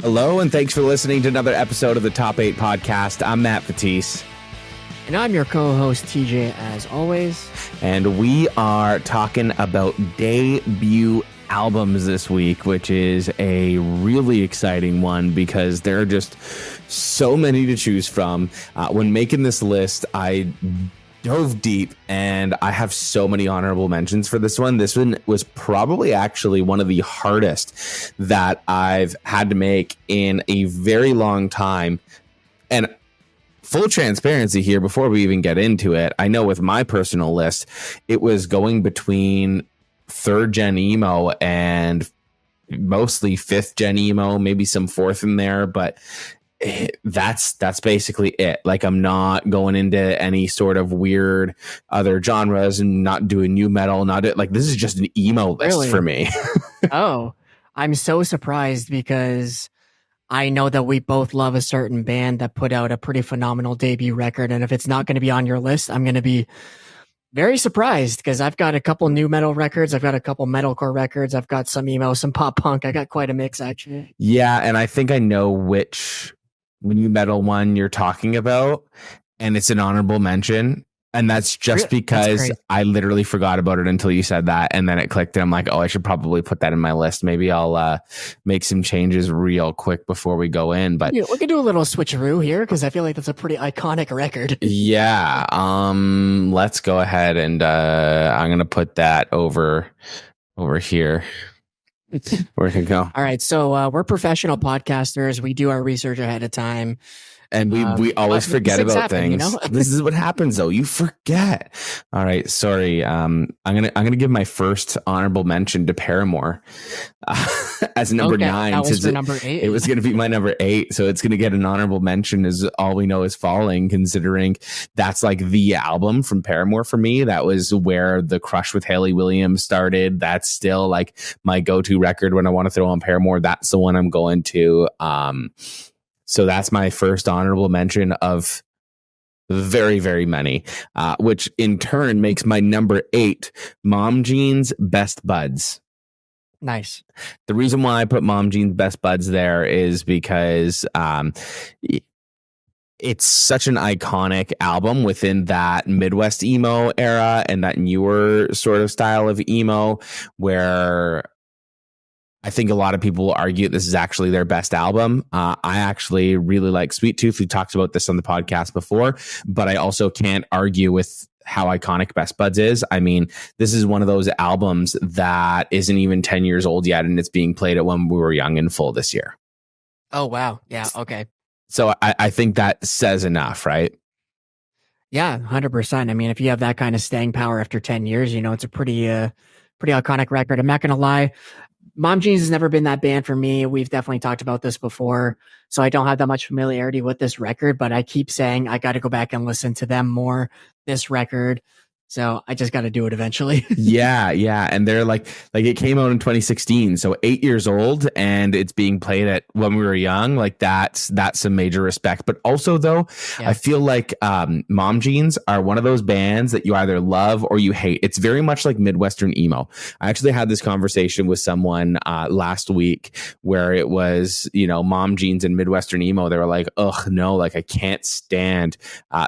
Hello, and thanks for listening to another episode of the Top 8 Podcast. I'm Matt Patisse. And I'm your co-host, TJ, as always. And we are talking about debut albums this week, which is a really exciting one because there are just so many to choose from. When making this list, I dove deep and I have so many honorable mentions for this one. This one was probably actually one of the hardest that I've had to make in a very long time. And full transparency here before we even get into it, I know with my personal list, it was going between third gen emo and mostly fifth gen emo, maybe some fourth in there, but that's basically it. Like, I'm not going into any sort of weird other genres and not doing new metal, this is just an emo list for me. Oh, I'm so surprised because I know that we both love a certain band that put out a pretty phenomenal debut record, and if it's not going to be on your list, I'm going to be very surprised because I've got a couple new metal records, I've got a couple metalcore records, I've got some emo, some pop punk. I got quite a mix, actually. Yeah, and I think I know which new metal one you're talking about, and it's an honorable mention. And that's just because I literally forgot about it until you said that, and then it clicked, and I'm like, oh, I should probably put that in my list. Maybe I'll make some changes real quick before we go in. But yeah, we could do a little switcheroo here because I feel like that's a pretty iconic record. Yeah, let's go ahead and I'm gonna put that over here. Where can go? All right, so we're professional podcasters. We do our research ahead of time. And we always forget about things. You know? This is what happens, though. You forget. All right, sorry. I'm gonna give my first honorable mention to Paramore as number 9. That was for number 8. It was gonna be my number 8, so it's gonna get an honorable mention. Is All We Know Is Falling, considering that's like the album from Paramore for me. That was where the crush with Hayley Williams started. That's still like my go-to record when I want to throw on Paramore. That's the one I'm going to. So that's my first honorable mention of very, very many, which in turn makes my number 8, Mom Jeans Best Buds. Nice. The reason why I put Mom Jeans Best Buds there is because it's such an iconic album within that Midwest emo era and that newer sort of style of emo where I think a lot of people will argue this is actually their best album. I actually really like Sweet Tooth. We talked about this on the podcast before, but I also can't argue with how iconic Best Buds is. I mean, this is one of those albums that isn't even 10 years old yet, and it's being played at When We Were Young in full this year. Oh, wow. Yeah, okay. So I think that says enough, right? Yeah, 100%. I mean, if you have that kind of staying power after 10 years, it's a pretty iconic record. I'm not going to lie. Mom Jeans has never been that band for me. We've definitely talked about this before, so I don't have that much familiarity with this record, but I keep saying I got to go back and listen to them more, this record. So I just got to do it eventually. Yeah. And they're like it came out in 2016, so 8 years old, and it's being played at When We Were Young. Like that's some major respect. But also, though, yeah. I feel like Mom Jeans are one of those bands that you either love or you hate. It's very much like Midwestern emo. I actually had this conversation with someone last week where it was, Mom Jeans and Midwestern emo. They were like, ugh, no, like I can't stand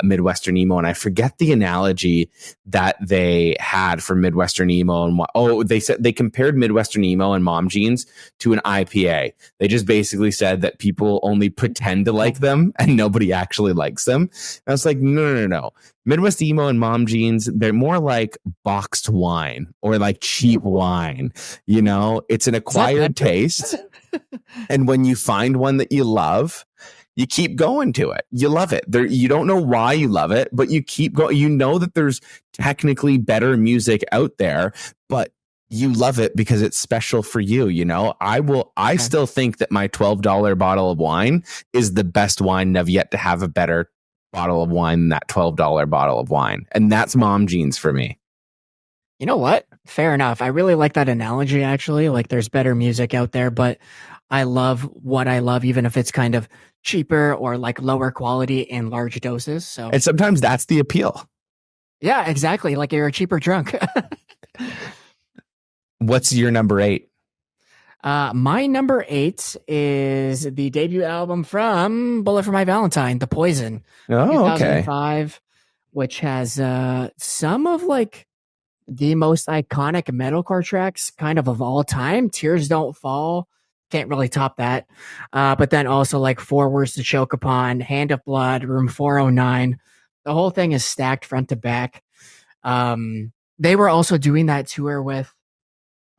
Midwestern emo. And I forget the analogy that they had for Midwestern emo, and they said they compared Midwestern emo and Mom Jeans to an IPA. They just basically said that people only pretend to like them and nobody actually likes them. And I was like, no. Midwest emo and Mom Jeans, they're more like boxed wine or like cheap wine. It's an acquired taste. And when you find one that you love, you keep going to it. You love it. You don't know why you love it, but you keep going. You know that there's technically better music out there, but you love it because it's special for you. I still think that my $12 bottle of wine is the best wine, and I've yet to have a better bottle of wine than that $12 bottle of wine. And that's Mom Jeans for me. You know what? Fair enough. I really like that analogy, actually. Like, there's better music out there, but I love what I love, even if it's kind of cheaper or like lower quality in large doses. So, and sometimes that's the appeal. Yeah, exactly. Like, you're a cheaper drunk. What's your number 8? My number 8 is the debut album from Bullet for My Valentine, The Poison, Oh, okay. 2005, which has some of like the most iconic metalcore tracks kind of all time. Tears Don't Fall, can't really top that. But then also like Four Words to Choke Upon, Hand of Blood, Room 409. The whole thing is stacked front to back. They were also doing that tour with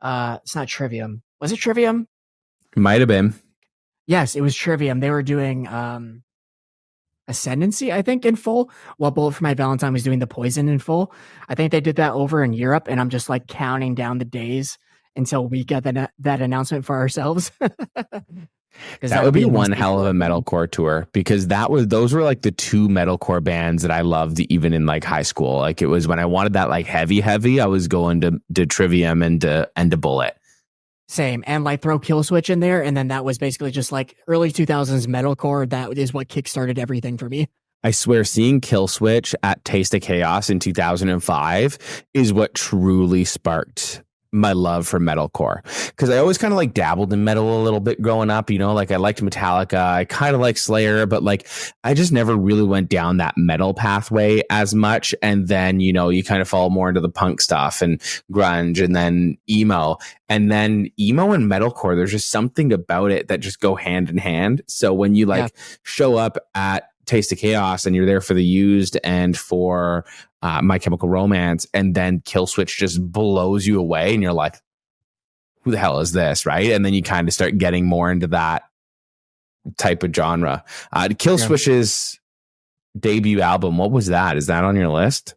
it's not Trivium. Was it Trivium? Might have been. Yes, it was Trivium. They were doing Ascendancy, I think, in full, while Bullet for My Valentine was doing The Poison in full. I think they did that over in Europe, and I'm just like counting down the days until we get that announcement for ourselves. That would be one mostly hell of a cool. metalcore tour, because those were like the two metalcore bands that I loved even in like high school. Like it was when I wanted that like heavy, I was going to Trivium and to Bullet. Same. And like throw Kill Switch in there, and then that was basically just like early 2000s metalcore. That is what kickstarted everything for me. I swear, seeing Kill Switch at Taste of Chaos in 2005 is what truly sparked my love for metalcore, because I always kind of like dabbled in metal a little bit growing up, you know, like I liked Metallica, I kind of like Slayer, but like I just never really went down that metal pathway as much. And then, you know, you kind of fall more into the punk stuff and grunge and then emo, and metalcore, there's just something about it that just go hand in hand. So when you like show up at Taste of Chaos and you're there for the Used and for My Chemical Romance, and then Kill Switch just blows you away and you're like, who the hell is this, right? And then you kind of start getting more into that type of genre. Kill Switch's debut album, what was that? Is that on your list?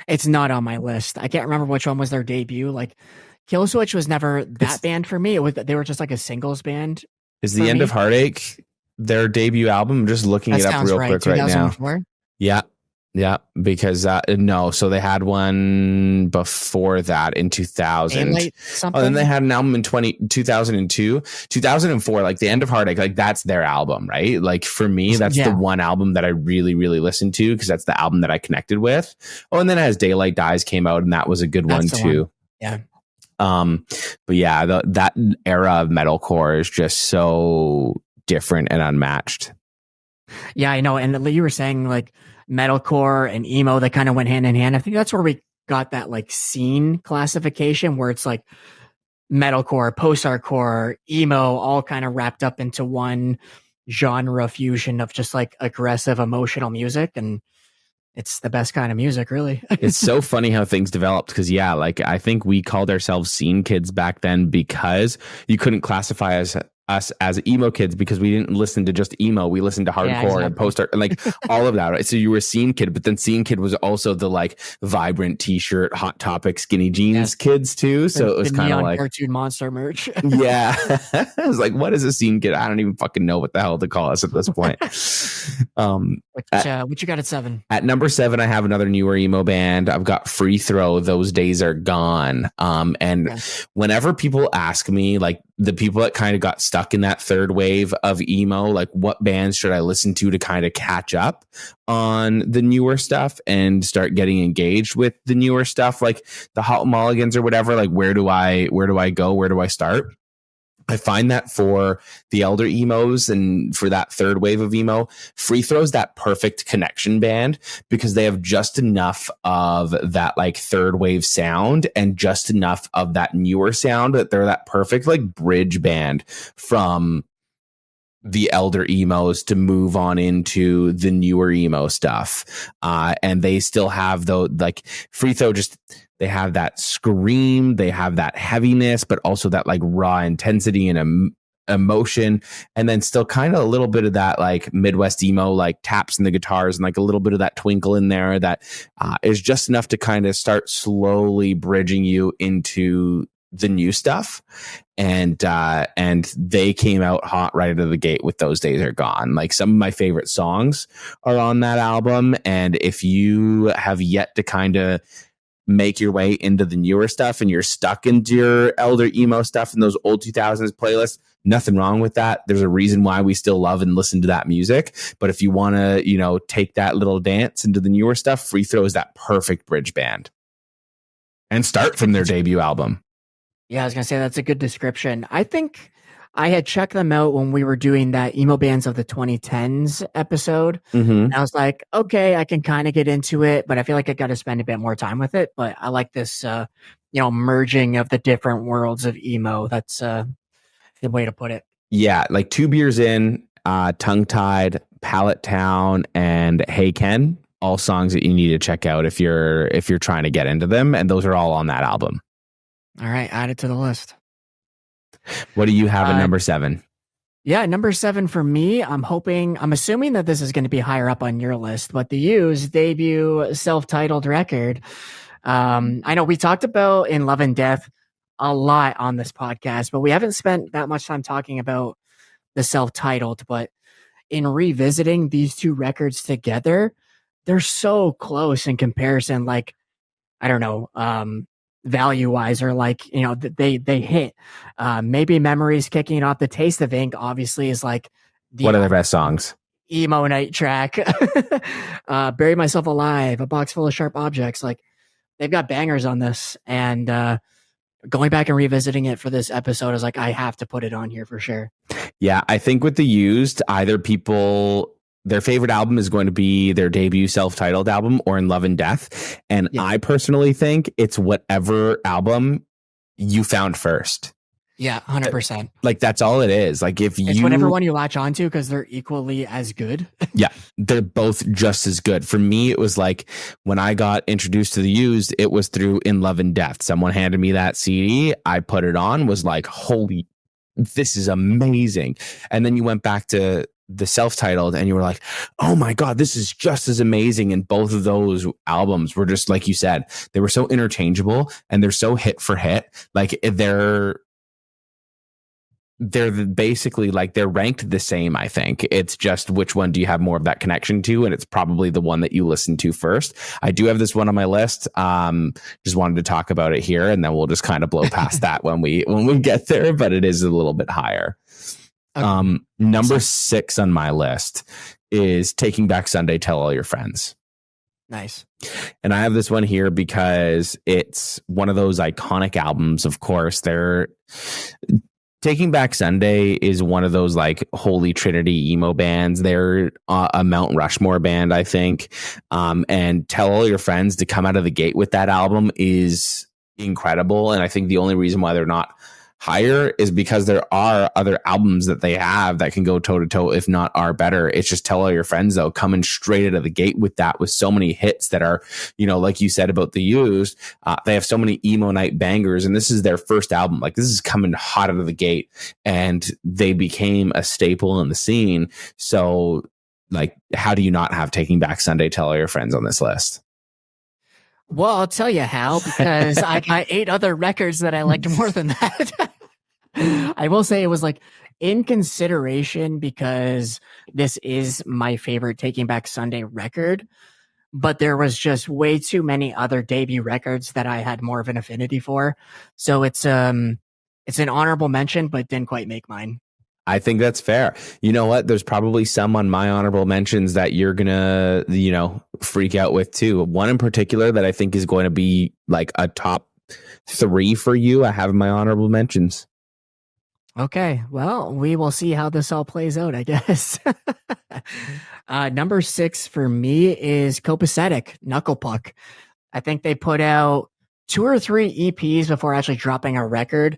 It's not on my list. I can't remember which one was their debut. Like Kill Switch was never that band for me. They were just like a singles band. Is The End of Heartache their debut album? I'm just looking it up real quick right now. Yeah, because no, so they had one before that in 2000. Oh, then they had an album in 2002, 2004, like The End of Heartache, like that's their album, right? Like for me, that's the one album that I really, really listened to, because that's the album that I connected with. Oh, and then As Daylight Dies came out, and that was a good one too. Yeah. But yeah, that era of metalcore is just so different and unmatched. Yeah, I know. And you were saying like metalcore and emo, that kind of went hand in hand. I think that's where we got that like scene classification, where it's like metalcore, post-hardcore, emo, all kind of wrapped up into one genre fusion of just like aggressive emotional music. And it's the best kind of music, really. It's so funny how things developed, because like I think we called ourselves scene kids back then, because you couldn't classify us as emo kids, because we didn't listen to just emo, we listened to hardcore and post-art and like all of that, right? So you were a scene kid, but then scene kid was also the like vibrant t-shirt, Hot Topic, skinny jeans kids too. So it was kind of like cartoon monster merch. Yeah. I was like, what is a scene kid? I don't even fucking know what the hell to call us at this point. What you got at 7? At number 7, I have another newer emo band. I've got Free Throw, Those Days Are Gone. Whenever people ask me, like the people that kind of got stuck in that third wave of emo, like what bands should I listen to kind of catch up on the newer stuff and start getting engaged with the newer stuff, like the Hot Mulligans or whatever, like where do I go? Where do I start? I find that for the elder emos and for that third wave of emo, Free Throw's that perfect connection band, because they have just enough of that like third wave sound and just enough of that newer sound that they're that perfect like bridge band from the elder emos to move on into the newer emo stuff. And they still have though, like Free Throw, just they have that scream, they have that heaviness, but also that like raw intensity and emotion, and then still kind of a little bit of that like Midwest emo, like taps in the guitars and like a little bit of that twinkle in there that is just enough to kind of start slowly bridging you into the new stuff. And they came out hot right out of the gate with Those Days Are Gone. Like some of my favorite songs are on that album, and if you have yet to kind of make your way into the newer stuff and you're stuck into your elder emo stuff and those old 2000s playlists, nothing wrong with that. There's a reason why we still love and listen to that music. But if you want to, you know, take that little dance into the newer stuff, Free Throw is that perfect bridge band. And start from their debut album. Yeah, I was gonna say that's a good description. I think I had checked them out when we were doing that emo bands of the 2010s episode. Mm-hmm. I was like, okay, I can kind of get into it, but I feel like I got to spend a bit more time with it. But I like this, merging of the different worlds of emo. That's a good way to put it. Yeah, like 2 beers in, tongue tied, Pallet Town, and Hey Ken, all songs that you need to check out if you're trying to get into them, and those are all on that album. All right, add it to the list. What do you have at number 7? Yeah, number 7 for me. I'm assuming that this is going to be higher up on your list, but the Used debut self-titled record. I know we talked about In Love and Death a lot on this podcast, but we haven't spent that much time talking about the self-titled. But in revisiting these two records together, they're so close in comparison. Like, I don't know, value wise, or like, they hit. Maybe Memories kicking off. The Taste of Ink obviously is like One of their best songs. Emo night track. Bury Myself Alive, A Box Full of Sharp Objects. Like, they've got bangers on this. And going back and revisiting it for this episode, I was like, I have to put it on here for sure. Yeah, I think with the Used, either their favorite album is going to be their debut self-titled album or In Love and Death. And yeah. I personally think it's whatever album you found first. Yeah, 100%. Like, that's all it is. Like, it's whatever one you latch onto, because they're equally as good. Yeah, they're both just as good. For me, it was like when I got introduced to the Used, it was through In Love and Death. Someone handed me that CD. I put it on, was like, holy, this is amazing. And then you went back to the self-titled and you were like, oh my God, this is just as amazing. And both of those albums were just, like you said, they were so interchangeable and they're so hit for hit. Like, they're basically like they're ranked the same. I think it's just which one do you have more of that connection to, and it's probably the one that you listen to first. I do have this one on my list. Just wanted to talk about it here, and then we'll just kind of blow past that when we get there. But it is a little bit higher. Okay. Number 6 on my list is Taking Back Sunday, Tell All Your Friends. Nice. And I have this one here because it's one of those iconic albums. Of course, Taking Back Sunday is one of those like holy trinity emo bands. They're a Mount Rushmore band, I think. And Tell All Your Friends to come out of the gate with that album is incredible. And I think the only reason why they're not higher is because there are other albums that they have that can go toe to toe, if not are better. It's just Tell All Your Friends, though, coming straight out of the gate with that, with so many hits that are, like you said about the Used, they have so many emo night bangers, and this is their first album. Like, this is coming hot out of the gate, and they became a staple in the scene. So, like, how do you not have Taking Back Sunday, Tell All Your Friends on this list? Well, I'll tell you how, because I got 8 other records that I liked more than that. I will say it was like in consideration because this is my favorite Taking Back Sunday record, but there was just way too many other debut records that I had more of an affinity for. So it's an honorable mention, but didn't quite make mine. I think that's fair. You know what? There's probably some on my honorable mentions that you're going to, freak out with too. One in particular that I think is going to be like a top 3 for you. I have my honorable mentions. Okay. Well, we will see how this all plays out, I guess. Number 6 for me is Copacetic, Knuckle Puck. I think they put out 2 or 3 EPs before actually dropping a record.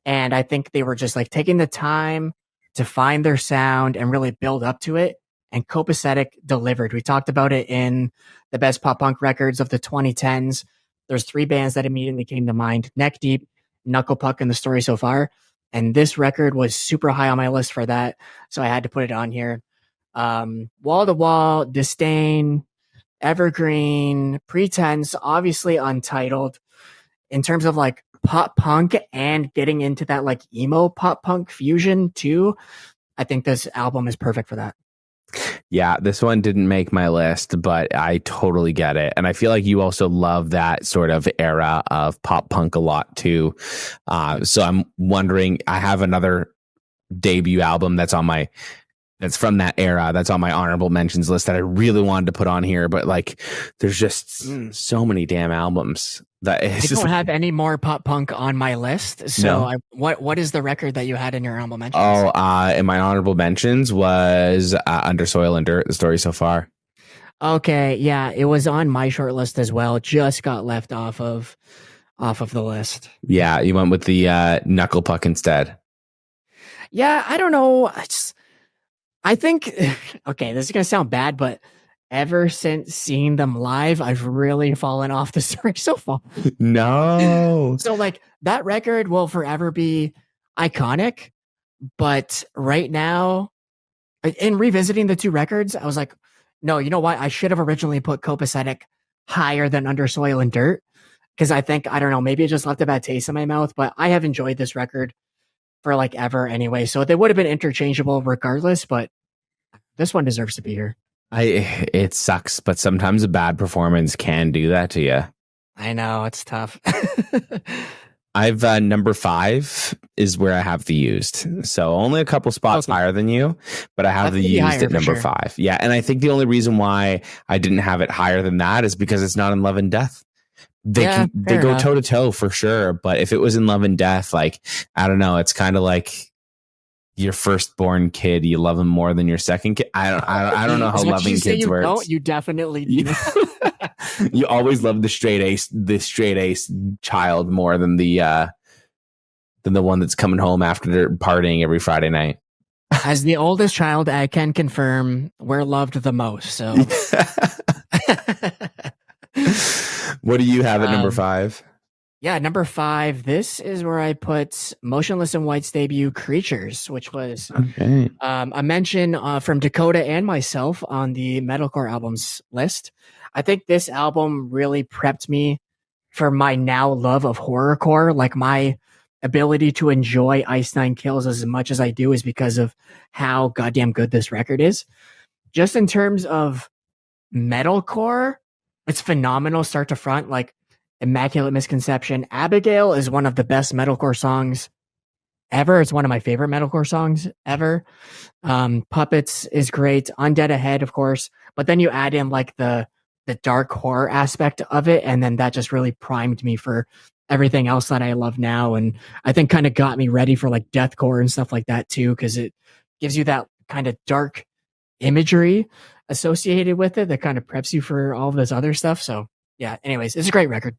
And I think they were just like taking the time to find their sound and really build up to it. And Copacetic delivered. We talked about it in the best pop punk records of the 2010s. There's 3 bands that immediately came to mind: Neck Deep, Knuckle Puck, and The Story So Far. And this record was super high on my list for that. So I had to put it on here. Wall to Wall, Disdain, Evergreen, Pretense, obviously Untitled. In terms of like pop punk and getting into that like emo pop punk fusion too, I think this album is perfect for that. Yeah, this one didn't make my list, but I totally get it. And I feel like you also love that sort of era of pop punk a lot too. So I'm wondering, I have another debut album that's from that era, that's on my honorable mentions list that I really wanted to put on here, but like there's just so many damn albums. That I is just don't have any more pop punk on my list. So no. what is the record that you had in your honorable mentions? Oh, in my honorable mentions was Under Soil and Dirt. The story so far. Okay, yeah, it was on my short list as well. Just got left off of the list. Yeah, you went with the Knuckle Puck instead. Yeah, I don't know. I think okay, this is gonna sound bad, but ever since seeing them live, I've really fallen off the story so far. No. So like that record will forever be iconic, but right now, in revisiting the two records, I was like, no, you know what? I should have originally put Copacetic higher than Under Soil and Dirt because I think I don't know, maybe it just left a bad taste in my mouth. But I have enjoyed this record for like ever anyway, so they would have been interchangeable regardless. But this one deserves to be here. It sucks, but sometimes a bad performance can do that to you. I know it's tough. I've number 5 is where I have the used, so only a couple spots higher than you, but I have the used at number 5. Yeah, and I think the only reason why I didn't have it higher than that is because it's not in Love and Death. They go toe to toe for sure, but if it was in Love and Death, like I don't know, it's kind of like your firstborn kid, you love him more than your second kid. I don't know how loving kids works. No, you definitely do. You always love the straight ace child more than the one that's coming home after partying every Friday night. As the oldest child, I can confirm we're loved the most. So, what do you have at number 5? Yeah, number 5. This is where I put Motionless in White's debut, Creatures, which was a mention from Dakota and myself on the metalcore albums list. I think this album really prepped me for my now love of horrorcore. Like my ability to enjoy Ice Nine Kills as much as I do is because of how goddamn good this record is. Just in terms of metalcore, it's phenomenal start to front. Like Immaculate Misconception. Abigail is one of the best metalcore songs ever. It's one of my favorite metalcore songs ever. Puppets is great. Undead Ahead, of course. But then you add in like the dark horror aspect of it, and then that just really primed me for everything else that I love now. And I think kind of got me ready for like deathcore and stuff like that too, because it gives you that kind of dark imagery associated with it that kind of preps you for all of this other stuff. So yeah, anyways, it's a great record.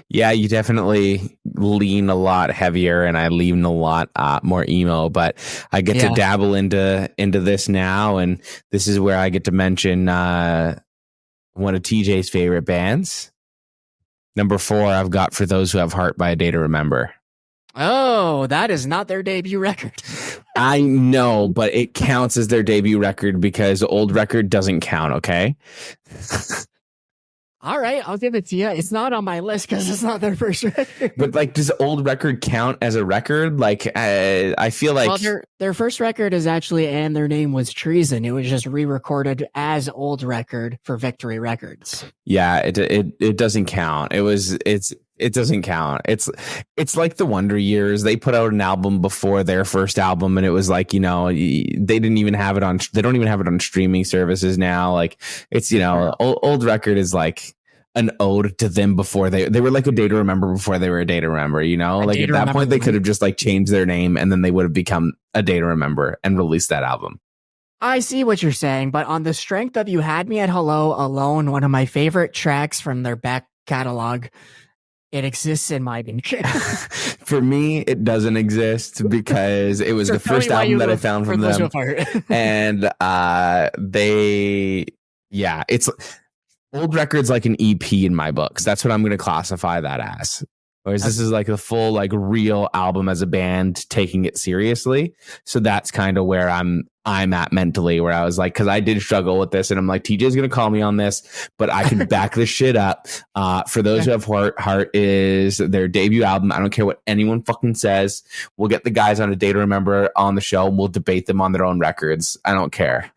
Yeah, you definitely lean a lot heavier, and I lean a lot more emo. But I get to dabble into this now, and this is where I get to mention one of TJ's favorite bands. Number 4, I've got For Those Who Have Heart by A Day to Remember. Oh, that is not their debut record. I know, but it counts as their debut record because the old record doesn't count. Okay. All right, I'll give it to you. It's not on my list because it's not their first record. But like, does old record count as a record? Like, I feel like their first record is actually "And Their Name Was Treason." It was just re-recorded as old record for Victory Records. Yeah, it doesn't count. It doesn't count. It's like the Wonder Years. They put out an album before their first album, and it was like, you know, they didn't even have it on. They don't even have it on streaming services now. Like it's, you know, old record is like an ode to them before they were like A Day to Remember before they were A Day to Remember. You know, like at that point they could have just like changed their name, and then they would have become A Day to Remember and released that album. I see what you're saying, but on the strength of You Had Me at Hello alone, one of my favorite tracks from their back catalog, it exists in my bin. For me, it doesn't exist because it was the first album that I found from them. And it's old records like an EP in my books. That's what I'm going to classify that as. Whereas this is like the full, like real album as a band taking it seriously. So that's kind of where I'm at mentally, where I was like, because I did struggle with this, and I'm like, TJ's gonna call me on this, but I can back this shit up. For Those Who Have Heart is their debut album. I don't care what anyone fucking says. We'll get the guys on A Day to Remember on the show, and we'll debate them on their own records. I don't care.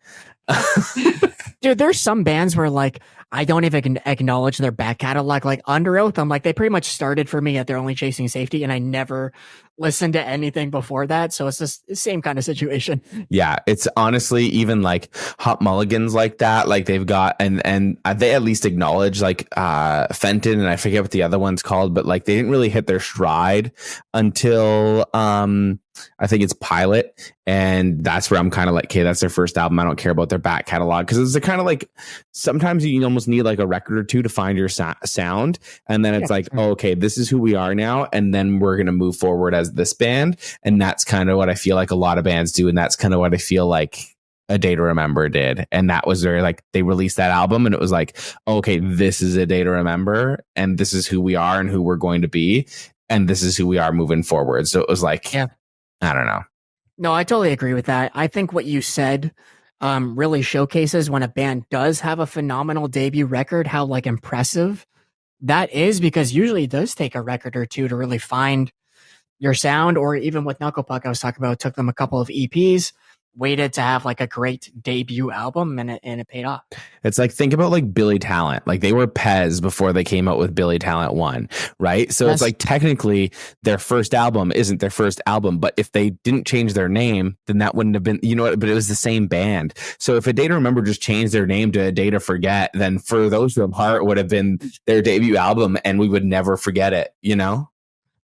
Dude, there's some bands where like I don't even acknowledge their back catalog. Like Underoath, I'm like, they pretty much started for me at They're Only Chasing Safety, and I never listened to anything before that. So it's just the same kind of situation. Yeah, it's honestly even like Hot Mulligans like that. Like they've got and they at least acknowledge like Fenton, and I forget what the other one's called, but like they didn't really hit their stride until I think it's Pilot, and that's where I'm kind of like, okay, that's their first album. I don't care about their back catalog because it's kind of like sometimes you almost need like a record or two to find your sound, and then it's like, oh, okay, this is who we are now, and then we're gonna move forward as this band, and that's kind of what I feel like a lot of bands do, and that's kind of what I feel like A Day to Remember did, and that was very like they released that album, and it was like, okay, this is A Day to Remember, and this is who we are and who we're going to be, and this is who we are moving forward. So it was like, Yeah. I don't know. No, I totally agree with that. I think what you said really showcases when a band does have a phenomenal debut record, how like impressive that is, because usually it does take a record or two to really find your sound. Or even with Knucklepuck, I was talking about, it took them a couple of EPs, waited to have like a great debut album, and it paid off. It's like, think about like Billy Talent. Like they were Pez before they came out with Billy Talent 1, right? So it's like technically their first album isn't their first album, but if they didn't change their name, then that wouldn't have been, you know what, but it was the same band. So if A Day to Remember just changed their name to A Day to Forget, then For Those Who Apart would have been their debut album and we would never forget it, you know?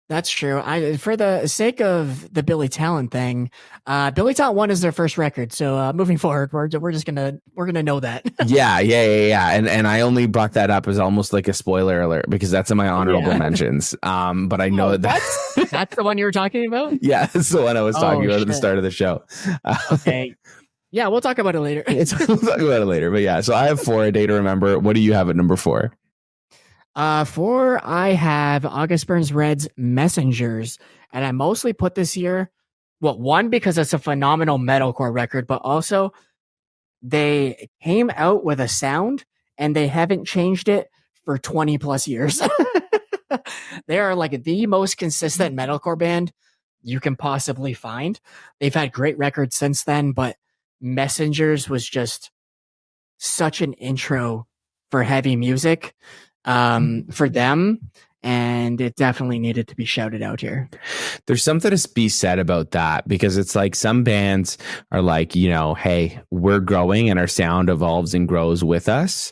That's true. For the sake of the Billy Talent thing, Billy Talent 1 is their first record. So moving forward, we're just gonna know that. yeah. And I only brought that up as almost like a spoiler alert because that's in my honorable mentions. But I know that's the one you were talking about. Yeah, that's the one I was talking about at the start of the show. Okay. Yeah, we'll talk about it later. We'll talk about it later. But yeah, so I have 4, A Day to Remember. What do you have at number 4? 4, I have August Burns Red's Messengers, and I mostly put this here. Well, one, because it's a phenomenal metalcore record, but also they came out with a sound and they haven't changed it for 20 plus years. They are like the most consistent metalcore band you can possibly find. They've had great records since then, but Messengers was just such an intro for heavy music for them, and it definitely needed to be shouted out here. There's something to be said about that because it's like some bands are like, you know, hey, we're growing and our sound evolves and grows with us.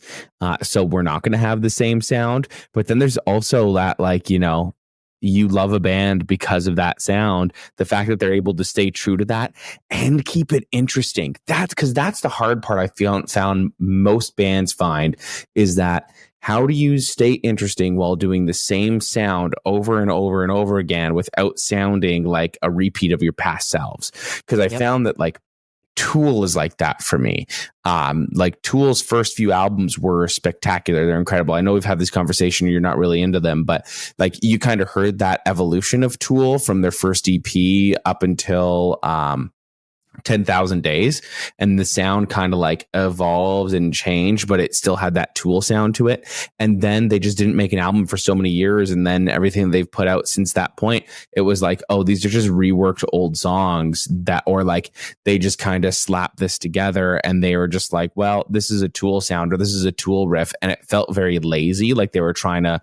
So we're not going to have the same sound. But then there's also that, like, you know, you love a band because of that sound, the fact that they're able to stay true to that and keep it interesting. That's because that's the hard part I found most bands find is that how do you stay interesting while doing the same sound over and over and over again without sounding like a repeat of your past selves? Because I found that like Tool is like that for me. Like Tool's first few albums were spectacular. They're incredible. I know we've had this conversation. You're not really into them, but like you kind of heard that evolution of Tool from their first EP up until 10,000 Days, and the sound kind of like evolved and changed, but it still had that Tool sound to it. And then they just didn't make an album for so many years, and then everything they've put out since that point, it was like, oh, these are just reworked old songs that, or like they just kind of slapped this together and they were just like, well, this is a Tool sound or this is a Tool riff, and it felt very lazy, like they were trying to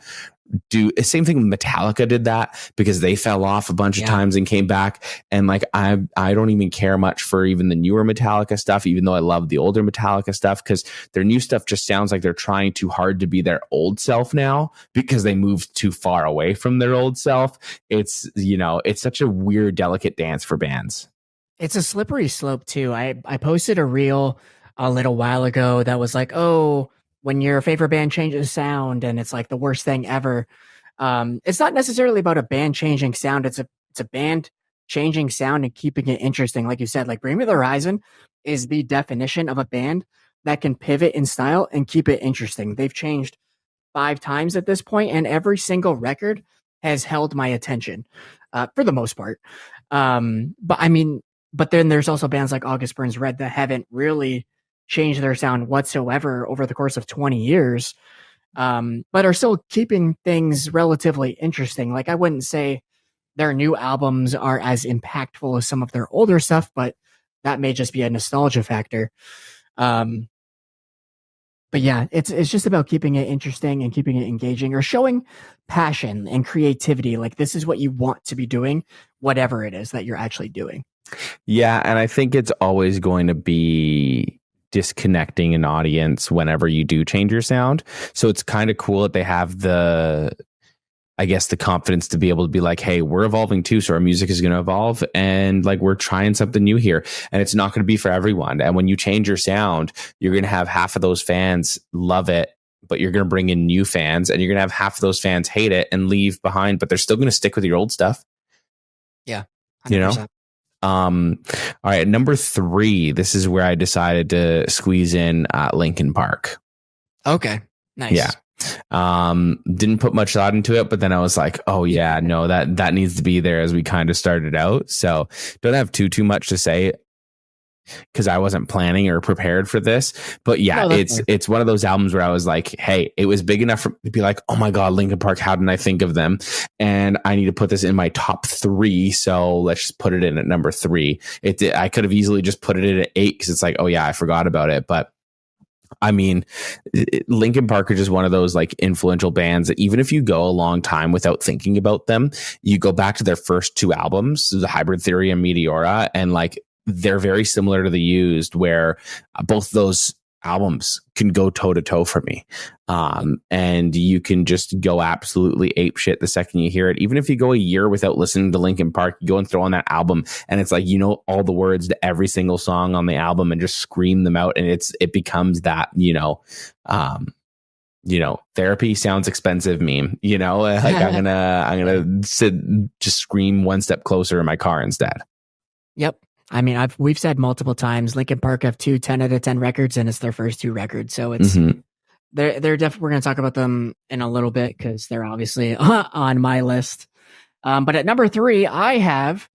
do the same thing. Metallica did that because they fell off a bunch of times and came back. And like, I don't even care much for even the newer Metallica stuff, even though I love the older Metallica stuff, because their new stuff just sounds like they're trying too hard to be their old self now because they moved too far away from their old self. It's, you know, it's such a weird, delicate dance for bands. It's a slippery slope too. I posted a reel a little while ago that was like, oh, when your favorite band changes sound and it's like the worst thing ever. It's not necessarily about a band changing sound. It's a band changing sound and keeping it interesting. Like you said, like Bring Me the Horizon is the definition of a band that can pivot in style and keep it interesting. They've changed 5 times at this point, and every single record has held my attention for the most part. But then there's also bands like August Burns Red that haven't really changed their sound whatsoever over the course of 20 years, but are still keeping things relatively interesting. Like I wouldn't say their new albums are as impactful as some of their older stuff, but that may just be a nostalgia factor. But yeah, it's just about keeping it interesting and keeping it engaging, or showing passion and creativity. Like, this is what you want to be doing, whatever it is that you're actually doing. Yeah, and I think it's always going to be disconnecting an audience whenever you do change your sound. So it's kind of cool that they have the, I guess, the confidence to be able to be like, hey, we're evolving too, so our music is going to evolve, and like, we're trying something new here, and it's not going to be for everyone. And when you change your sound, you're going to have half of those fans love it, but you're going to bring in new fans, and you're going to have half of those fans hate it and leave behind, but they're still going to stick with your old stuff. Yeah, 100%. You know? All right, number 3, this is where I decided to squeeze in Linkin Park. Okay, nice. Yeah. Didn't put much thought into it, but then I was like, oh yeah, no, that needs to be there as we kind of started out. So don't have too much to say because I wasn't planning or prepared for this. But yeah, No, that's fair. it's one of those albums where I was like, hey, it was big enough for me to be like, oh my God, Linkin Park, how didn't I think of them? And I need to put this in my top 3. So let's just put it in at number 3. I could have easily just put it in at 8 because it's like, oh yeah, I forgot about it. But I mean, Linkin Park are just one of those like influential bands that even if you go a long time without thinking about them, you go back to their first 2 albums, The Hybrid Theory and Meteora, and like, they're very similar to The Used, where both those albums can go toe to toe for me. And you can just go absolutely ape shit the second you hear it. Even if you go a year without listening to Linkin Park, you go and throw on that album and it's like, you know, all the words to every single song on the album and just scream them out. And it becomes that, therapy sounds expensive meme, like I'm gonna sit, just scream one step closer in my car instead. Yep. I mean, we've said multiple times, Linkin Park have 2 10 out of 10 records, and it's their first 2 records. So it's they're definitely, we're going to talk about them in a little bit because they're obviously on my list. But at number 3, I have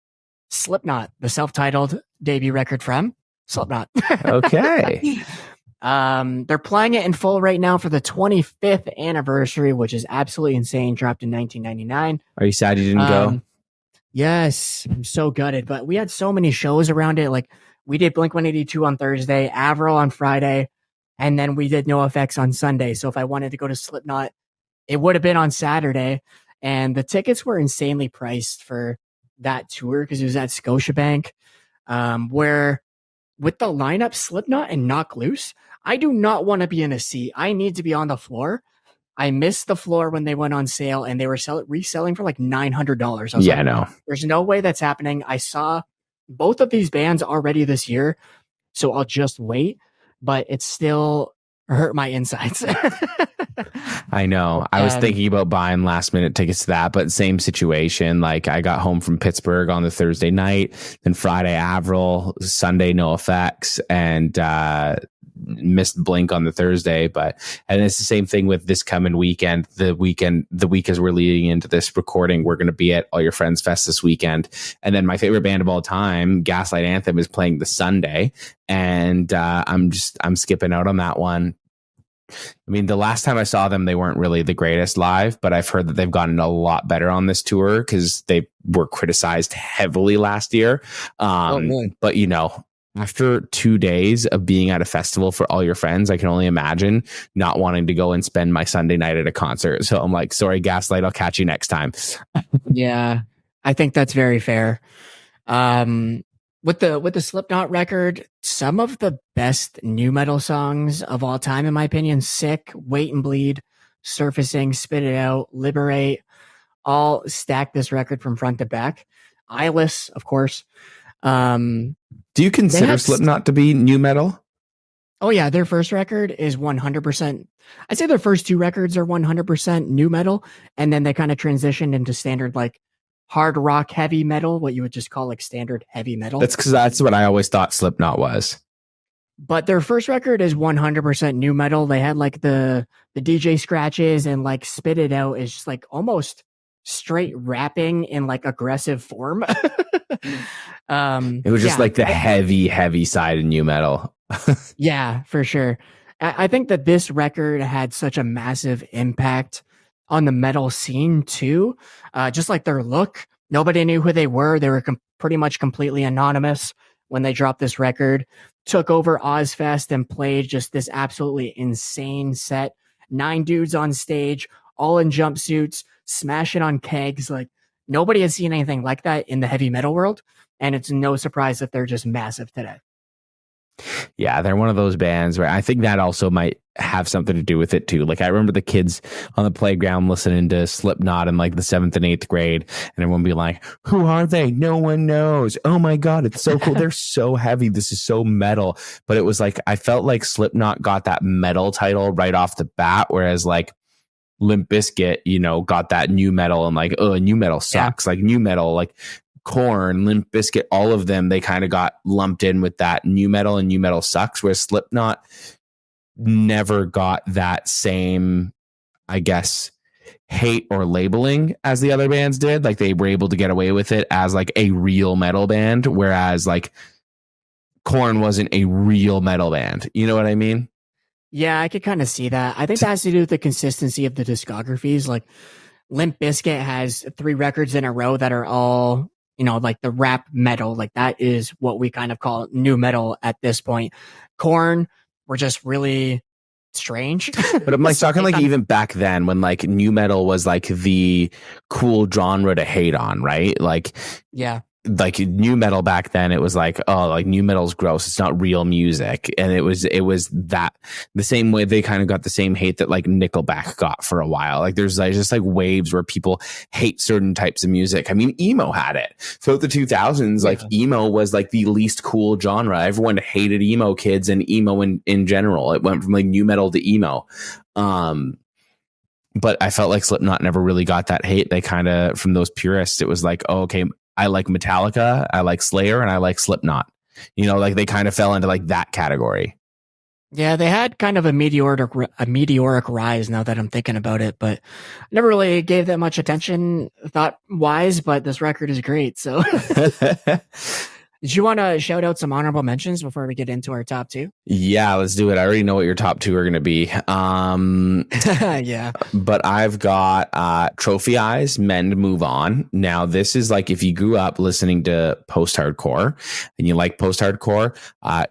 Slipknot, the self-titled debut record from Slipknot. Okay. They're playing it in full right now for the 25th anniversary, which is absolutely insane. Dropped in 1999. Are you sad you didn't go? Yes, I'm so gutted, but we had so many shows around it. Like, we did Blink-182 on Thursday, Avril on Friday, and then we did NoFX on Sunday. So if I wanted to go to Slipknot, it would have been on Saturday. And the tickets were insanely priced for that tour because it was at Scotiabank, where with the lineup Slipknot and Knock Loose, I do not want to be in a seat. I need to be on the floor. I missed the floor when they went on sale and they were reselling for like $900. I was like, no, there's no way that's happening. I saw both of these bands already this year, so I'll just wait, but it still hurt my insides. I know. I was thinking about buying last minute tickets to that, but same situation. Like, I got home from Pittsburgh on the Thursday night, then Friday Avril, Sunday NoFX, and missed Blink on the Thursday. And it's the same thing with this coming weekend. The week as we're leading into this recording, we're going to be at All Your Friends Fest this weekend. And then my favorite band of all time, Gaslight Anthem, is playing the Sunday. And I'm skipping out on that one. I mean, the last time I saw them, they weren't really the greatest live, but I've heard that they've gotten a lot better on this tour because they were criticized heavily last year. But after 2 days of being at a festival for All Your Friends, I can only imagine not wanting to go and spend my Sunday night at a concert. So I'm like, sorry, Gaslight, I'll catch you next time. Yeah, I think that's very fair. With the Slipknot record, some of the best new metal songs of all time, in my opinion, Sick, Wait and Bleed, Surfacing, Spit It Out, Liberate, all stack this record from front to back. Eyeless, of course. Do you consider Slipknot to be new metal? Oh yeah, their first record is 100%. I'd say their first 2 records are 100% new metal, and then they kind of transitioned into standard like hard rock heavy metal, what you would just call like standard heavy metal. That's because that's what I always thought Slipknot was. But their first record is 100% new metal. They had like the DJ scratches, and like Spit It Out is just like almost straight rapping in like aggressive form. It was just like the heavy side of new metal. Yeah, for sure. I think that this record had such a massive impact on the metal scene too. Just like their look, nobody knew who they were. They were pretty much completely anonymous when they dropped this record. took over Ozfest and played just this absolutely insane set. 9 dudes on stage, all in jumpsuits, smashing on kegs. Like nobody has seen anything like that in the heavy metal world. And it's no surprise that they're just massive today. Yeah, they're one of those bands where I think that also might have something to do with it too. Like I remember the kids on the playground listening to Slipknot in like the 7th and 8th grade, and everyone be like, "Who are they? No one knows. Oh my god, it's so cool. They're so heavy. This is so metal." But it was like I felt like Slipknot got that metal title right off the bat, whereas like Limp Bizkit, you know, got that new metal and like, oh, new metal sucks. Yeah. Like new metal, like Korn, Limp Bizkit, all of them, they kind of got lumped in with that new metal and new metal sucks, whereas Slipknot never got that same, I guess, hate or labeling as the other bands did. Like they were able to get away with it as like a real metal band, whereas like Korn wasn't a real metal band. You know what I mean? Yeah, I could kind of see that. I think that has to do with the consistency of the discographies. Like Limp Bizkit has 3 records in a row that are all, you know, like the rap metal. Like that is what we kind of call new metal at this point. Korn were just really strange. But I'm like talking like even back then when like new metal was like the cool genre to hate on, right? Like, yeah. Like new metal back then, it was like, oh, like new metal's gross. It's not real music. And it was that the same way they kind of got the same hate that like Nickelback got for a while. Like there's like just like waves where people hate certain types of music. I mean, emo had it throughout the 2000s. Like emo was like the least cool genre. Everyone hated emo kids and emo in general. It went from like new metal to emo. But I felt like Slipknot never really got that hate. They kind of, from those purists, it was like, oh, okay, I like Metallica, I like Slayer, and I like Slipknot. You know, like they kind of fell into like that category. Yeah, they had kind of a meteoric rise now that I'm thinking about it, but I never really gave that much attention thought wise, but this record is great. So did you want to shout out some honorable mentions before we get into our top 2? Yeah, let's do it. I already know what your top 2 are going to be. Yeah. But I've got Trophy Eyes, Mend, Move On. Now, this is like if you grew up listening to post-hardcore and you like post-hardcore,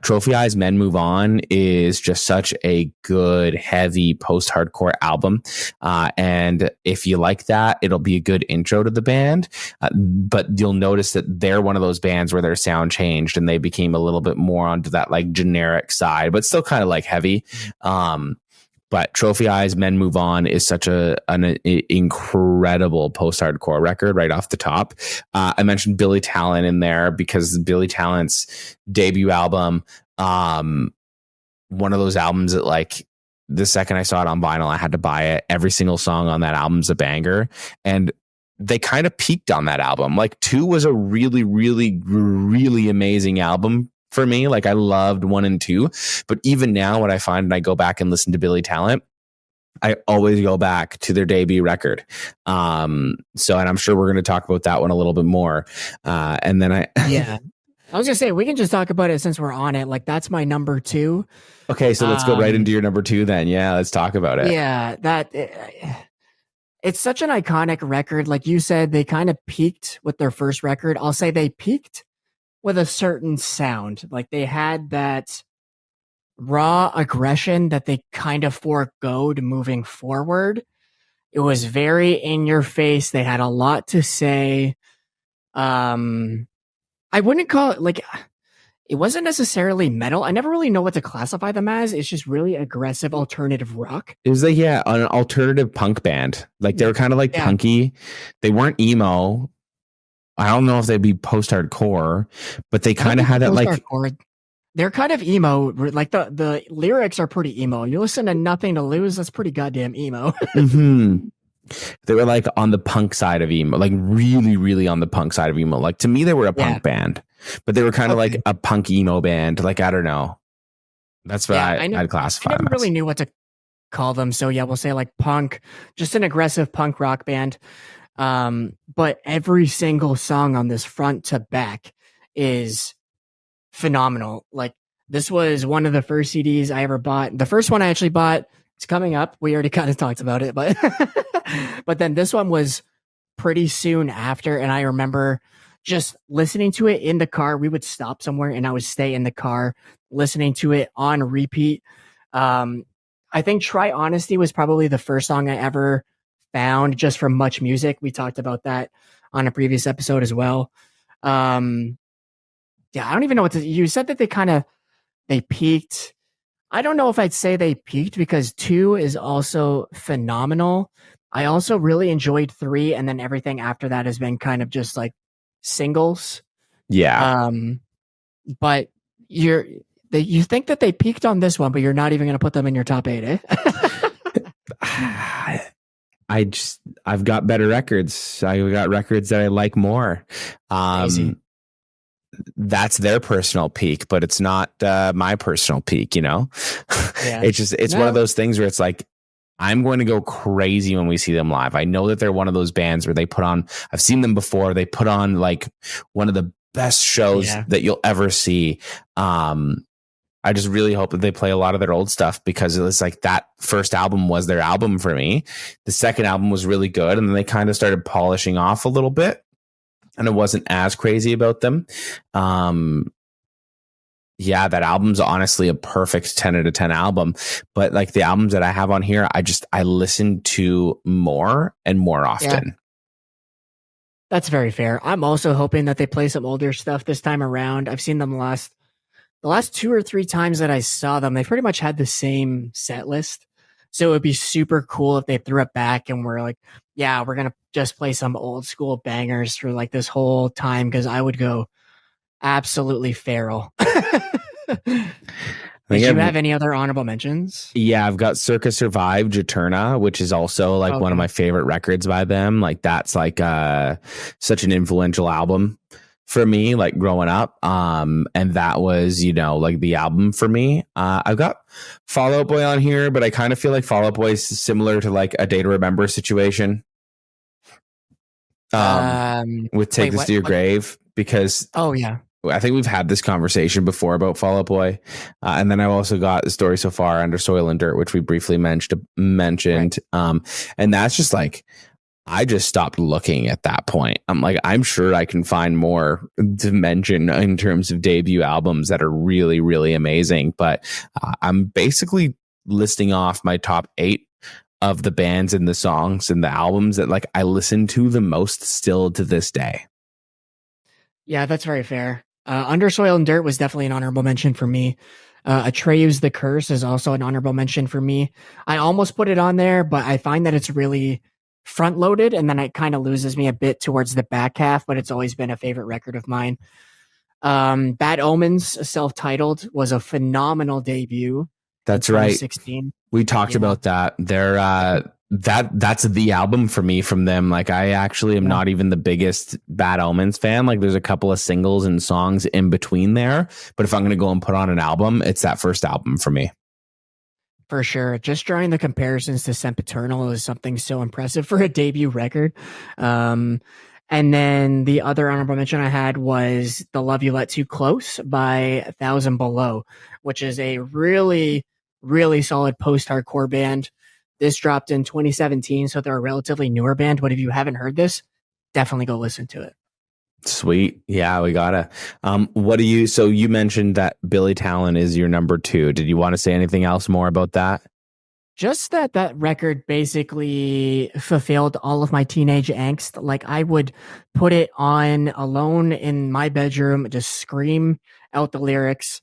Trophy Eyes, Mend, Move On is just such a good, heavy post-hardcore album. And if you like that, it'll be a good intro to the band. But you'll notice that they're one of those bands where their sound changed and they became a little bit more onto that like generic side, but still kind of like heavy. But Trophy Eyes, Men Move On is such an incredible post-hardcore record right off the top. I mentioned Billy Talent in there because Billy Talent's debut album, one of those albums that like the second I saw it on vinyl, I had to buy it. Every single song on that album's a banger. And they kind of peaked on that album. Like 2 was a really, really, really amazing album for me. Like I loved 1 and 2, but even now when I find and I go back and listen to Billy Talent, I always go back to their debut record. And I'm sure we're going to talk about that one a little bit more. And then yeah, I was gonna say we can just talk about it since we're on it. Like that's my number 2. Okay, so let's go right into your number 2 then. Yeah, let's talk about it. Yeah, it's such an iconic record. Like you said, they kind of peaked with their first record. I'll say they peaked with a certain sound. Like they had that raw aggression that they kind of foregoed moving forward. It was very in your face. They had a lot to say. I wouldn't call it like, it wasn't necessarily metal. I never really know what to classify them as. It's just really aggressive alternative rock. It was like, yeah, an alternative punk band. Like they were kind of like punky. They weren't emo. I don't know if they'd be post-hardcore, but they kind of had that like... They're kind of emo. Like the lyrics are pretty emo. You listen to Nothing to Lose, that's pretty goddamn emo. Mm-hmm. They were like on the punk side of emo, like really, really on the punk side of emo. Like to me, they were a punk band, but they were kind of like a punk emo band. Like, I don't know. That's what I'd classify them. I never really knew what to call them. So yeah, we'll say like punk, just an aggressive punk rock band. But every single song on this front to back is phenomenal. Like this was one of the first CDs I ever bought. The first one I actually bought, it's coming up. We already kind of talked about it, but but then this one was pretty soon after. And I remember just listening to it in the car. We would stop somewhere and I would stay in the car listening to it on repeat. I think Try Honesty was probably the first song I ever found just from Much Music. We talked about that on a previous episode as well. Yeah, I don't even know what to, you said that they peaked. I don't know if I'd say they peaked because 2 is also phenomenal. I also really enjoyed 3, and then everything after that has been kind of just like singles. Yeah. But you think that they peaked on this one, but you're not even going to put them in your top 8, eh? I've got better records. I got records that I like more. That's their personal peak, but it's not my personal peak, you know? Yeah. It's one of those things where it's like, I'm going to go crazy when we see them live. I know that they're one of those bands where they put on, I've seen them before, they put on like one of the best shows that you'll ever see. I just really hope that they play a lot of their old stuff, because it was like that first album was their album for me. The second album was really good, and then they kind of started polishing off a little bit, and it wasn't as crazy about them. Yeah, that album's honestly a perfect 10 out of 10 album. But like the albums that I have on here, I listen to more and more often. Yeah. That's very fair. I'm also hoping that they play some older stuff this time around. I've seen them the last 2 or 3 times that I saw them, they pretty much had the same set list. So it would be super cool if they threw it back and were like, yeah, we're going to just play some old school bangers for like this whole time, because I would go absolutely feral. Did you have any other honorable mentions? Yeah, I've got Circa Survive Juturna, which is also like one of my favorite records by them. Like that's like such an influential album for me, like growing up. And that was, you know, like the album for me. I've got Fall Out Boy on here, but I kind of feel like Fall Out Boy is similar to like a Day to Remember situation. With Take This to Your Grave, because I think we've had this conversation before about Fall Out Boy. And then I've also got the story so far, Under Soil and Dirt, which we briefly mentioned. Right. And that's just like, I just stopped looking at that point. I'm like, I'm sure I can find more to mention in terms of debut albums that are really, really amazing. But I'm basically listing off my top 8 of the bands and the songs and the albums that like I listen to the most still to this day. Yeah, that's very fair. Under Soil and Dirt was definitely an honorable mention for me. Atreyu's The Curse is also an honorable mention for me. I almost put it on there, but I find that it's really front loaded, and then it kind of loses me a bit towards the back half, but it's always been a favorite record of mine. Bad Omens, self-titled, was a phenomenal debut. That's right. We talked about that. That's the album for me from them. Like I actually am not even the biggest Bad Omens fan. Like there's a couple of singles and songs in between there, but if I'm going to go and put on an album, it's that first album for me. For sure. Just drawing the comparisons to Sempiternal is something so impressive for a debut record. And then the other honorable mention I had was The Love You Let Too Close by 1,000 Below, which is a really, really solid post-hardcore band. This dropped in 2017, so they're a relatively newer band, but if you haven't heard this, definitely go listen to it. Sweet. Yeah, we gotta. So you mentioned that Billy Talent is your number 2. Did you want to say anything else more about that? Just that record basically fulfilled all of my teenage angst. Like I would put it on alone in my bedroom, just scream out the lyrics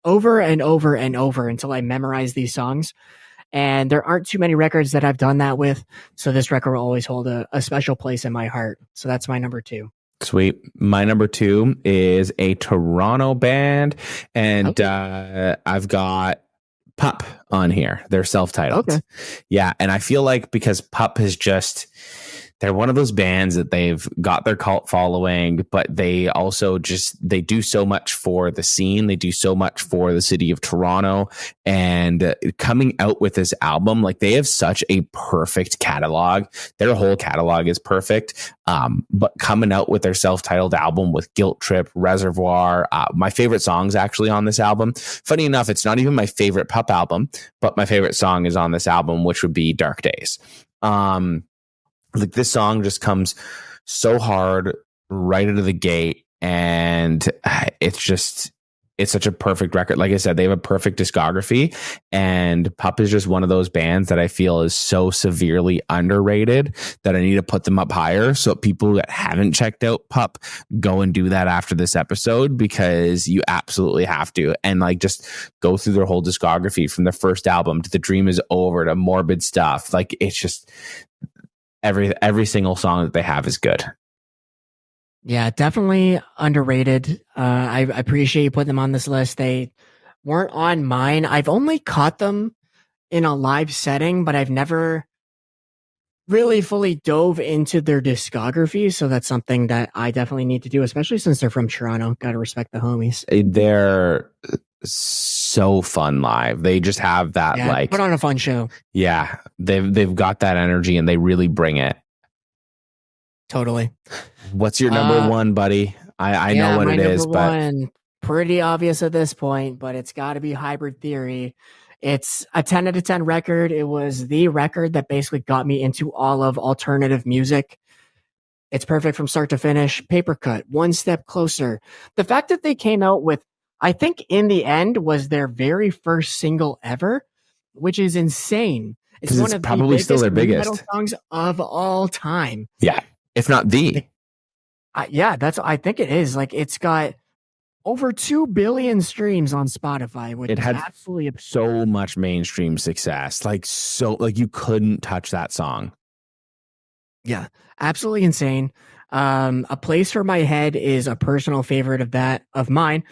over and over and over until I memorized these songs. And there aren't too many records that I've done that with. So this record will always hold a special place in my heart. So that's my number 2. Sweet. My number 2 is a Toronto band, and I've got Pup on here. They're self-titled. Okay. Yeah, and I feel like because Pup is just, they're one of those bands that they've got their cult following, but they also they do so much for the scene. They do so much for the city of Toronto, and coming out with this album, like they have such a perfect catalog. Their whole catalog is perfect. But coming out with their self-titled album with Guilt Trip, Reservoir, my favorite songs actually on this album. Funny enough, it's not even my favorite Pup album, but my favorite song is on this album, which would be Dark Days. Like this song just comes so hard right out of the gate, and it's such a perfect record. Like I said, they have a perfect discography, and Pup is just one of those bands that I feel is so severely underrated that I need to put them up higher. So people that haven't checked out Pup, go and do that after this episode, because you absolutely have to. And like, just go through their whole discography from their first album to The Dream Is Over to Morbid Stuff. Like, it's just every single song that they have is good. Yeah, definitely underrated. I appreciate you putting them on this list. They weren't on mine. I've only caught them in a live setting, but I've never really fully dove into their discography. So that's something that I definitely need to do, especially since they're from Toronto. Got to respect the homies. They're so fun live. They just have that, like, put on a fun show. Yeah, they've got that energy and they really bring it. Totally. What's your number one, buddy? I know what it is, but pretty obvious at this point, but it's got to be Hybrid Theory. It's a 10 out of 10 record. It was the record that basically got me into all of alternative music. It's perfect from start to finish. Paper Cut, One Step Closer. The fact that they came out with, I think in the end, was their very first single ever, which is insane. It's one of probably still their biggest metal songs of all time. Yeah, if not the. I think it is. Like, it's got over 2 billion streams on Spotify, which it had absolutely so much mainstream success. Like you couldn't touch that song. Yeah, absolutely insane. A Place for My Head is a personal favorite of mine.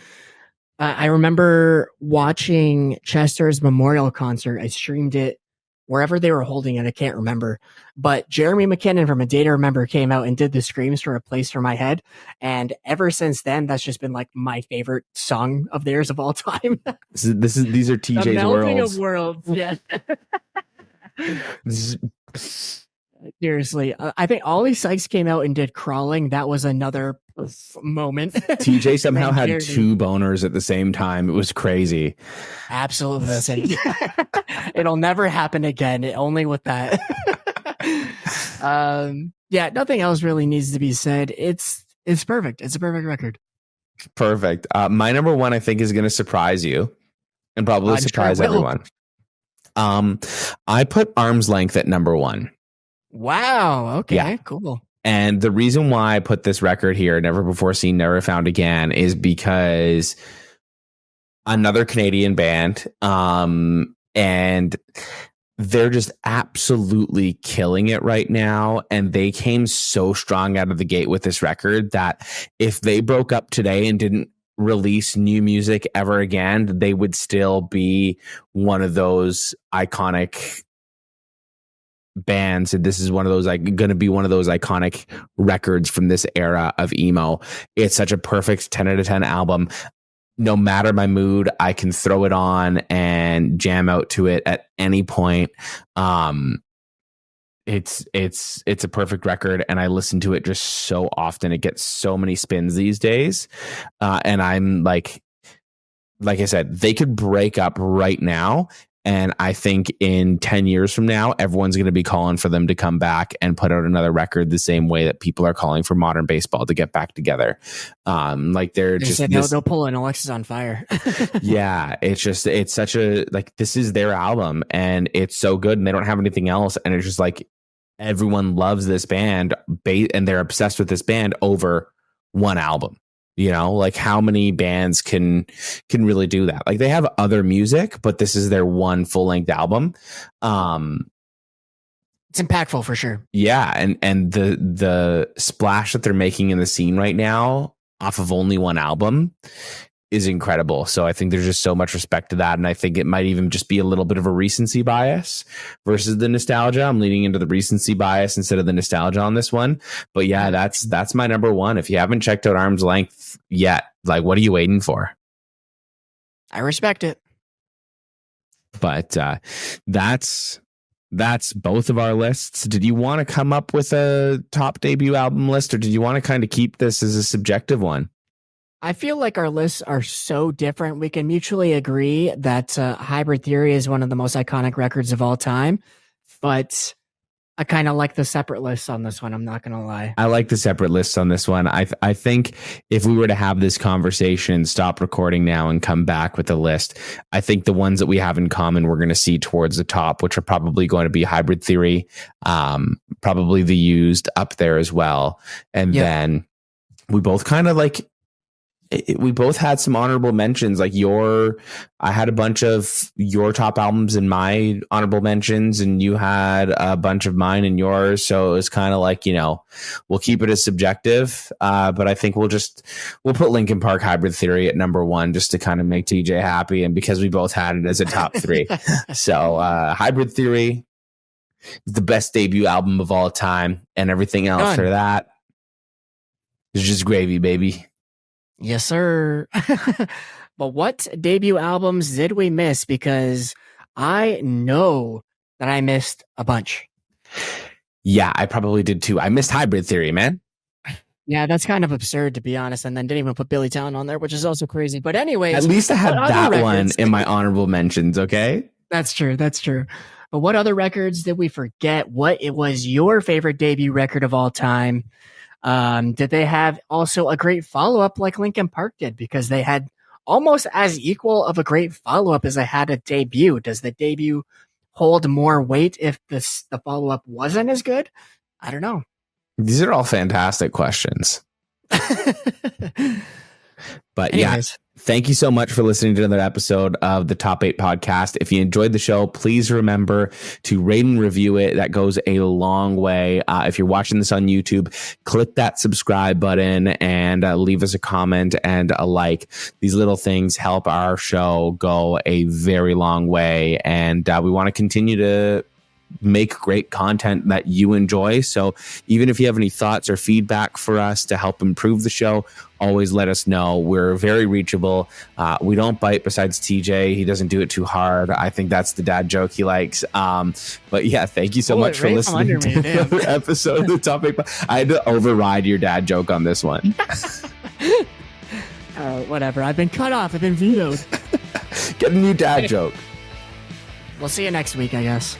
I remember watching Chester's memorial concert. I streamed it wherever they were holding it. I can't remember, but Jeremy McKinnon from A Day to Remember came out and did the screams for A Place for My Head. And ever since then, that's just been like my favorite song of theirs of all time. These are TJ's the melting worlds. Of worlds. Yeah. Seriously, I think Ollie Sykes came out and did Crawling. That was another moment. TJ somehow had 2 boners at the same time. It was crazy. Absolutely. It'll never happen again. Only with that. Nothing else really needs to be said. It's perfect. It's a perfect record. Perfect. My number one, I think, is going to surprise you and probably surprise everyone. I put Arm's Length at number 1. Wow. Okay. Yeah. Cool. And the reason why I put this record here, Never Before Seen, Never Found Again, is because another Canadian band, and they're just absolutely killing it right now. And they came so strong out of the gate with this record that if they broke up today and didn't release new music ever again, they would still be one of those iconic bands. And this is one of those, like, going to be one of those iconic records from this era of emo. It's such a perfect 10 out of 10 album. No matter my mood, I can throw it on and jam out to it at any point. It's a perfect record, and I listen to it just so often. It gets so many spins these days, and I'm like I said, they could break up right now, and I think in 10 years from now, everyone's going to be calling for them to come back and put out another record the same way that people are calling for modern baseball to get back together. Like they'll pull an Alexis on Fire. Yeah, it's such a, like, this is their album and it's so good and they don't have anything else. And it's just like, everyone loves this band and they're obsessed with this band over one album. You know, like, how many bands can really do that? Like, they have other music, but this is their one full-length album. It's impactful for sure. Yeah, and the splash that they're making in the scene right now off of only one album is incredible. So I think there's just so much respect to that, and I think it might even just be a little bit of a recency bias versus the nostalgia. I'm leaning into the recency bias instead of the nostalgia on this one. But yeah, that's my number one. If you haven't checked out Arm's Length yet, like, what are you waiting for? I respect it. But that's both of our lists. Did you want to come up with a top debut album list, or did you want to kind of keep this as a subjective one? I feel like our lists are so different. We can mutually agree that Hybrid Theory is one of the most iconic records of all time. But I kind of like the separate lists on this one. I'm not going to lie. I like the separate lists on this one. I think if we were to have this conversation, stop recording now and come back with a list, I think the ones that we have in common, we're going to see towards the top, which are probably going to be Hybrid Theory, probably the Used up there as well. And then we both kind of like, we both had some honorable mentions. Like I had a bunch of your top albums in my honorable mentions, and you had a bunch of mine in yours. So it was kind of like, we'll keep it as subjective. But I think we'll put Linkin Park Hybrid Theory at number 1 just to kind of make TJ happy. And because we both had it as a top 3. So Hybrid Theory is the best debut album of all time, and everything else after that is just gravy, baby. Yes, sir. But what debut albums did we miss? Because I know that I missed a bunch. Yeah, I probably did too. I missed Hybrid Theory, man. Yeah, that's kind of absurd, to be honest. And then didn't even put Billy Talent on there, which is also crazy. But anyways, at least I had that one in my honorable mentions. Okay, that's true. But what other records did we forget? What it was your favorite debut record of all time? Did they have also a great follow-up like Linkin Park did? Because they had almost as equal of a great follow-up as they had a debut. Does the debut hold more weight if the follow-up wasn't as good? I don't know. These are all fantastic questions. But anyways. Thank you so much for listening to another episode of the Top 8 podcast. If you enjoyed the show, please remember to rate and review it. That goes a long way. If you're watching this on YouTube, click that subscribe button and leave us a comment and a like. These little things help our show go a very long way. And we want to continue to make great content that you enjoy. So even if you have any thoughts or feedback for us to help improve the show, always let us know. We're very reachable. We don't bite besides TJ. He doesn't do it too hard. I think that's the dad joke he likes. But yeah, thank you so much for listening to another episode of the Topic. I had to override your dad joke on this one. Whatever. I've been cut off. I've been vetoed. Get a new dad joke. We'll see you next week, I guess.